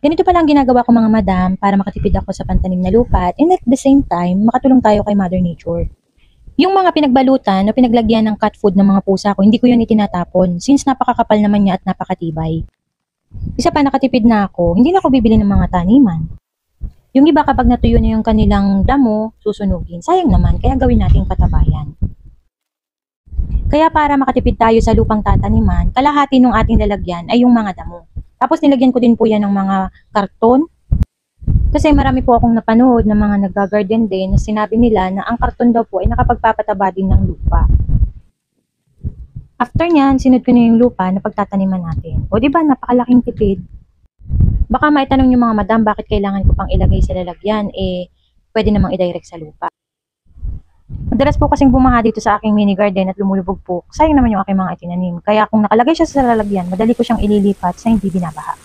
Ganito pala ang ginagawa ko mga madam para makatipid ako sa pantanim na lupa and at the same time, makatulong tayo kay Mother Nature. Yung mga pinagbalutan o pinaglagyan ng cat food ng mga pusa ko, hindi ko yun itinatapon since napakakapal naman niya at napakatibay. Isa pa nakatipid na ako, hindi na ako bibili ng mga taniman. Yung iba kapag natuyo na yung kanilang damo, susunugin. Sayang naman, kaya gawin nating patabayan. Kaya para makatipid tayo sa lupang tataniman, kalahati ng ating lalagyan ay yung mga damo. Tapos nilagyan ko din po yan ng mga karton. Kasi marami po akong napanood ng mga nag-garden din na sinabi nila na ang karton daw po ay nakapagpapataba din ng lupa. After nyan, sinod ko na yung lupa na pagtataniman natin. O diba, napakalaking tipid. Baka maitanong yung mga madam bakit kailangan ko pang ilagay sa lalagyan, pwede namang i-direct sa lupa. Madalas po kasing bumaha dito sa aking mini garden at lumulubog po. Sayang naman yung aking mga itinanim. Kaya kung nakalagay siya sa lalagyan, madali ko siyang ililipat sa hindi binabaha.